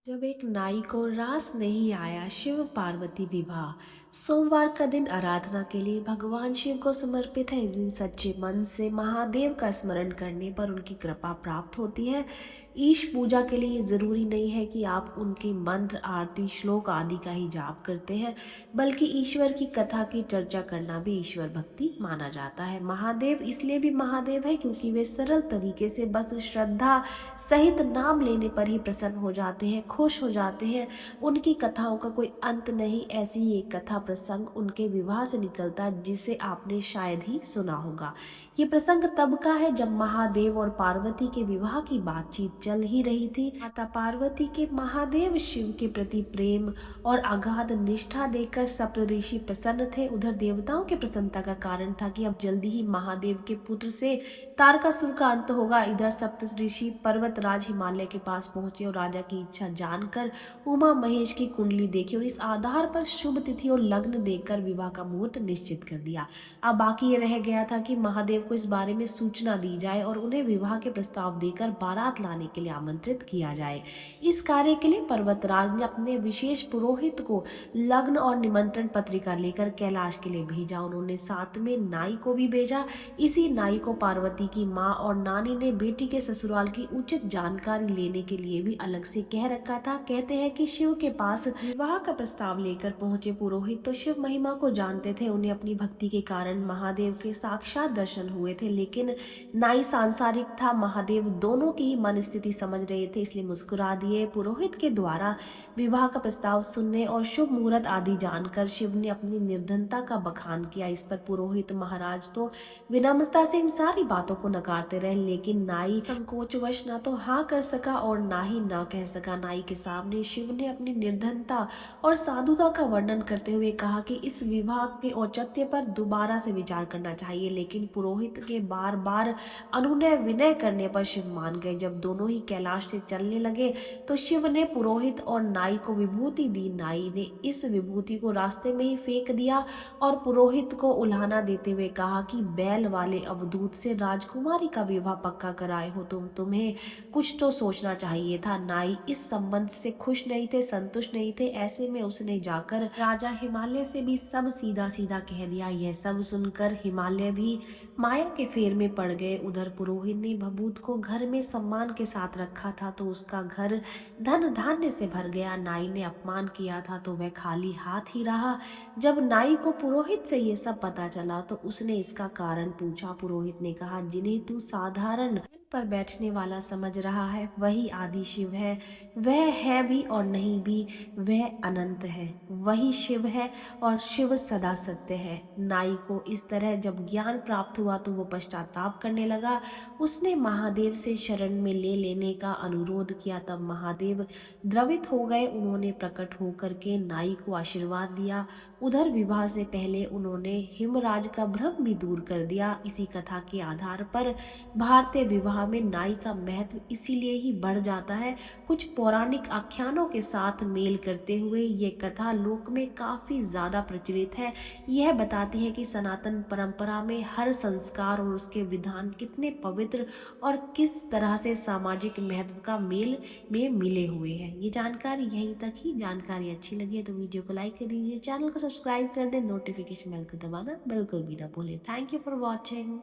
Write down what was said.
जब एक नाई को रास नहीं आया शिव पार्वती विवाह। सोमवार का दिन आराधना के लिए भगवान शिव को समर्पित है। इस दिन सच्चे मन से महादेव का स्मरण करने पर उनकी कृपा प्राप्त होती है। ईश पूजा के लिए जरूरी नहीं है कि आप उनके मंत्र आरती श्लोक आदि का ही जाप करते हैं, बल्कि ईश्वर की कथा की चर्चा करना भी ईश्वर भक्ति माना जाता है। महादेव इसलिए भी महादेव है क्योंकि वे सरल तरीके से बस श्रद्धा सहित नाम लेने पर ही प्रसन्न हो जाते हैं, खुश हो जाते हैं। उनकी कथाओं का कोई अंत नहीं। ऐसी ही एक कथा प्रसंग उनके विवाह से निकलता जिसे आपने शायद ही सुना होगा। ये प्रसंग तब का है जब महादेव और पार्वती के विवाह की बातचीत चल ही रही थी। माता पार्वती के महादेव शिव के प्रति प्रेम और अगाध निष्ठा देखकर सप्तऋषि प्रसन्न थे। उधर देवताओं के प्रसन्नता का कारण था कि अब जल्दी ही महादेव के पुत्र से तारकासुर का अंत होगा। इधर सप्तऋषि पर्वतराज हिमालय के पास पहुंचे और राजा की इच्छा जानकर उमा महेश की कुंडली देखी और इस आधार पर शुभ तिथि और लग्न देखकर विवाह का मुहूर्त निश्चित कर दिया। अब बाकी ये रह गया था कि महादेव को इस बारे में सूचना दी जाए और उन्हें विवाह के प्रस्ताव देकर बारात लाने के लिए आमंत्रित किया जाए। इस कार्य के लिए पर्वतराज ने अपने विशेष पुरोहित को लग्न और निमंत्रण पत्रिका लेकर कैलाश के लिए भेजा। उन्होंने साथ में नाई को भी भेजा। इसी नाई को पार्वती की माँ और नानी ने बेटी के ससुराल की उचित जानकारी लेने के लिए भी अलग से कह रखा था। कहते हैं कि शिव के पास विवाह का प्रस्ताव लेकर पहुंचे पुरोहित तो शिव महिमा को जानते थे। उन्हें अपनी भक्ति के कारण महादेव के साक्षात दर्शन हुए थे, लेकिन नाई सांसारिक था। महादेव दोनों की ही मन स्थिति समझ रहे थे, इसलिए मुस्कुरा दिए। पुरोहित के द्वारा विवाह का प्रस्ताव सुनने और शुभ मुहूर्त आदि जानकर शिव ने अपनी निर्धनता का बखान किया। इस पर पुरोहित महाराज तो विनम्रता से इन सारी बातों को नकारते रहे, लेकिन नाई संकोचवश ना तो हाँ कर सका और ना ही ना कह सका। नाई के सामने शिव ने अपनी निर्धनता और साधुता का वर्णन करते हुए कहा कि इस विवाह के औचित्य पर दोबारा से विचार करना चाहिए, लेकिन पुरोहित के बार बार अनुनय विनय करने पर शिव मान गए। जब दोनों ही कैलाश से चलने लगे तो शिव ने पुरोहित और नाई को विभूति दी। नाई ने इस विभूति को रास्ते में ही फेंक दिया और पुरोहित को उल्हाना देते हुए कहा कि बैल वाले अवधूत से राजकुमारी का विवाह पक्का कराए हो तुम्हें कुछ तो सोचना चाहिए था। नाई इस संबंध से खुश नहीं थे, संतुष्ट नहीं थे। ऐसे में उसने जाकर राजा हिमालय से भी सब सीधा सीधा कह दिया। यह सब सुनकर हिमालय भी माया के फेर में पड़ गए। उधर पुरोहित ने भभूत को घर में सम्मान के साथ रखा था तो उसका घर धन धान्य से भर गया। नाई ने अपमान किया था तो वह खाली हाथ ही रहा। जब नाई को पुरोहित से ये सब पता चला तो उसने इसका कारण पूछा। पुरोहित ने कहा, जिन्हें तू साधारण पर बैठने वाला समझ रहा है वही आदि शिव है। वह है भी और नहीं भी, वह अनंत है। वही शिव है और शिव सदा सत्य है। नाई को इस तरह जब ज्ञान प्राप्त हुआ तो वो पश्चाताप करने लगा। उसने महादेव से शरण में ले लेने का अनुरोध किया। तब महादेव द्रवित हो गए। उन्होंने प्रकट होकर के नाई को आशीर्वाद दिया। उधर विवाह से पहले उन्होंने हिमराज का भ्रम भी दूर कर दिया। इसी कथा के आधार पर भारतीय विवाह में नाई का महत्व इसीलिए ही बढ़ जाता है। कुछ पौराणिक आख्यानों के साथ मेल करते हुए ये कथा लोक में काफी ज्यादा प्रचलित है। यह बताती है कि सनातन परंपरा में हर संस्कार और उसके विधान कितने पवित्र और किस तरह से सामाजिक महत्व का मेल में मिले हुए हैं। ये जानकारी यहीं तक ही। जानकारी अच्छी लगी है तो वीडियो को लाइक कर दीजिए, चैनल को सब्सक्राइब कर दें, नोटिफिकेशन बेल को दबाना बिल्कुल भी ना भूलें। Thank you for watching.